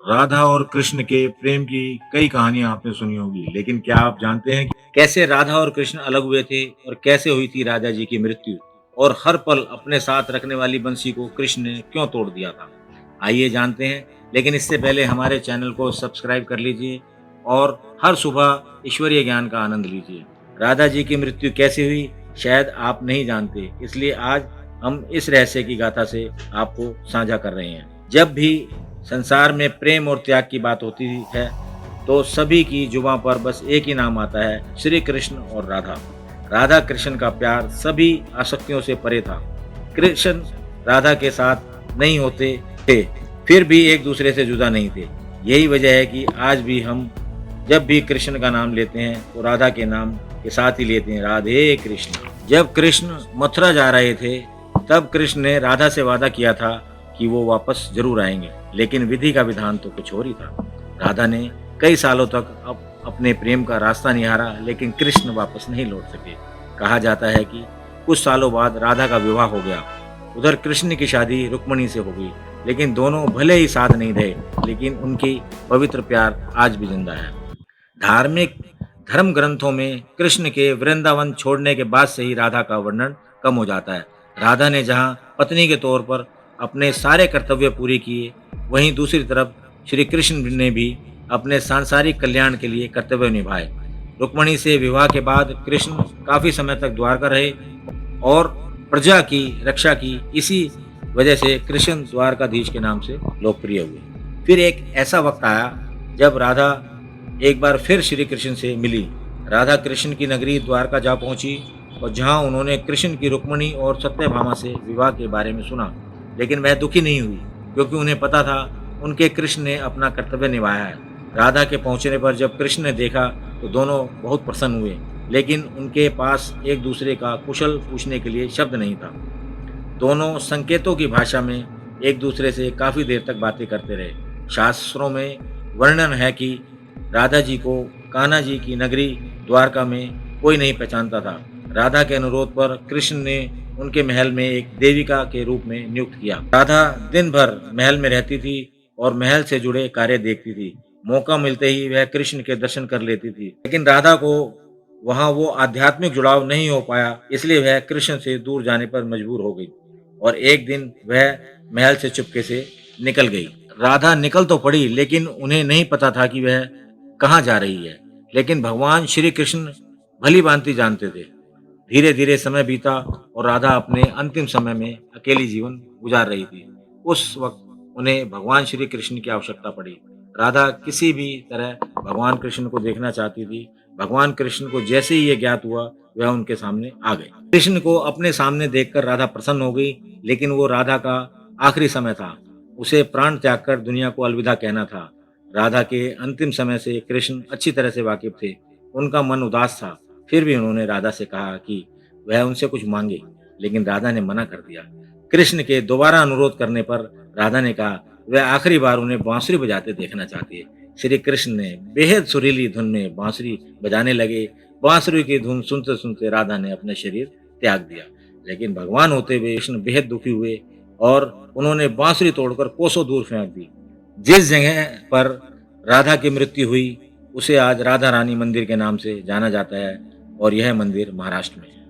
राधा और कृष्ण के प्रेम की कई कहानियां आपने सुनी होगी, लेकिन क्या आप जानते हैं कि कैसे राधा और कृष्ण अलग हुए थे और कैसे हुई थी राधा जी की मृत्यु? और हर पल अपने साथ रखने वाली बंसी को कृष्ण ने क्यों तोड़ दिया था? आइए जानते हैं, लेकिन इससे पहले हमारे चैनल को सब्सक्राइब कर लीजिए और हर सुबह ईश्वरीय ज्ञान का आनंद लीजिए। राधा जी की मृत्यु कैसे हुई, शायद आप नहीं जानते, इसलिए आज हम इस रहस्य की गाथा से आपको साझा कर रहे हैं। जब भी संसार में प्रेम और त्याग की बात होती है तो सभी की जुबां पर बस एक ही नाम आता है, श्री कृष्ण और राधा। राधा कृष्ण का प्यार सभी आसक्तियों से परे था। कृष्ण राधा के साथ नहीं होते थे, फिर भी एक दूसरे से जुदा नहीं थे। यही वजह है कि आज भी हम जब भी कृष्ण का नाम लेते हैं तो राधा के नाम के साथ ही लेते हैं, राधे कृष्ण। जब कृष्ण मथुरा जा रहे थे तब कृष्ण ने राधा से वादा किया था कि वो वापस जरूर आएंगे, लेकिन विधि का विधान तो कुछ और ही था। राधा ने कई सालों तक अपने प्रेम का रास्ता निहारा, लेकिन कृष्ण वापस नहीं लौट सके। कहा जाता है कि कुछ सालों बाद राधा का विवाह हो गया। उधर कृष्ण की शादी रुक्मिणी से हो गई, लेकिन दोनों भले ही साथ नहीं रहे, लेकिन उनकी पवित्र प्यार आज भी जिंदा है। धार्मिक धर्म ग्रंथों में कृष्ण के वृंदावन छोड़ने के बाद से ही राधा का वर्णन कम हो जाता है। राधा ने जहाँ पत्नी के तौर पर अपने सारे कर्तव्य पूरे किए, वहीं दूसरी तरफ श्री कृष्ण ने भी अपने सांसारिक कल्याण के लिए कर्तव्य निभाए। रुक्मिणी से विवाह के बाद कृष्ण काफी समय तक द्वारका रहे और प्रजा की रक्षा की। इसी वजह से कृष्ण द्वारकाधीश के नाम से लोकप्रिय हुए। फिर एक ऐसा वक्त आया जब राधा एक बार फिर श्री कृष्ण से मिली। राधा कृष्ण की नगरी द्वारका जा पहुंची और जहां उन्होंने कृष्ण की रुक्मिणी और सत्यभामा से विवाह के बारे में सुना, लेकिन वह दुखी नहीं हुई, क्योंकि उन्हें पता था उनके कृष्ण ने अपना कर्तव्य निभाया है। राधा के पहुंचने पर जब कृष्ण ने देखा तो दोनों बहुत प्रसन्न हुए, लेकिन उनके पास एक दूसरे का कुशल पूछने के लिए शब्द नहीं था। दोनों संकेतों की भाषा में एक दूसरे से काफी देर तक बातें करते रहे। शास्त्रों में वर्णन है कि राधा जी को कान्हा जी की नगरी द्वारका में कोई नहीं पहचानता था। राधा के अनुरोध पर कृष्ण ने उनके महल में एक देविका के रूप में नियुक्त किया। राधा दिन भर महल में रहती थी और महल से जुड़े कार्य देखती थी। मौका मिलते ही वह कृष्ण के दर्शन कर लेती थी, लेकिन राधा को वहां वो आध्यात्मिक जुड़ाव नहीं हो पाया, इसलिए वह कृष्ण से दूर जाने पर मजबूर हो गई और एक दिन वह महल से चुपके से निकल गई। राधा निकल तो पड़ी, लेकिन उन्हें नहीं पता था कि वह कहाँ जा रही है। लेकिन भगवान श्री कृष्ण भली भांति जानते थे। धीरे धीरे समय बीता और राधा अपने अंतिम समय में अकेली जीवन गुजार रही थी। उस वक्त उन्हें भगवान श्री कृष्ण की आवश्यकता पड़ी। राधा किसी भी तरह भगवान कृष्ण को देखना चाहती थी। भगवान कृष्ण को जैसे ही ये ज्ञात हुआ, वह उनके सामने आ गए। कृष्ण को अपने सामने देखकर राधा प्रसन्न हो गई, लेकिन वो राधा का आखिरी समय था। उसे प्राण त्याग कर दुनिया को अलविदा कहना था। राधा के अंतिम समय से कृष्ण अच्छी तरह से वाकिफ थे। उनका मन उदास था, फिर भी उन्होंने राधा से कहा कि वह उनसे कुछ मांगे, लेकिन राधा ने मना कर दिया। कृष्ण के दोबारा अनुरोध करने पर राधा ने कहा वह आखिरी बार उन्हें बांसुरी बजाते देखना चाहती है। श्री कृष्ण ने बेहद सुरीली धुन में बांसुरी बजाने लगे। बांसुरी की धुन सुनते सुनते राधा ने अपना शरीर त्याग दिया, लेकिन भगवान होते हुए कृष्ण बेहद दुखी हुए और उन्होंने बांसुरी तोड़कर कोसों दूर फेंक दी। जिस जगह पर राधा की मृत्यु हुई उसे आज राधा रानी मंदिर के नाम से जाना जाता है और यह मंदिर महाराष्ट्र में है।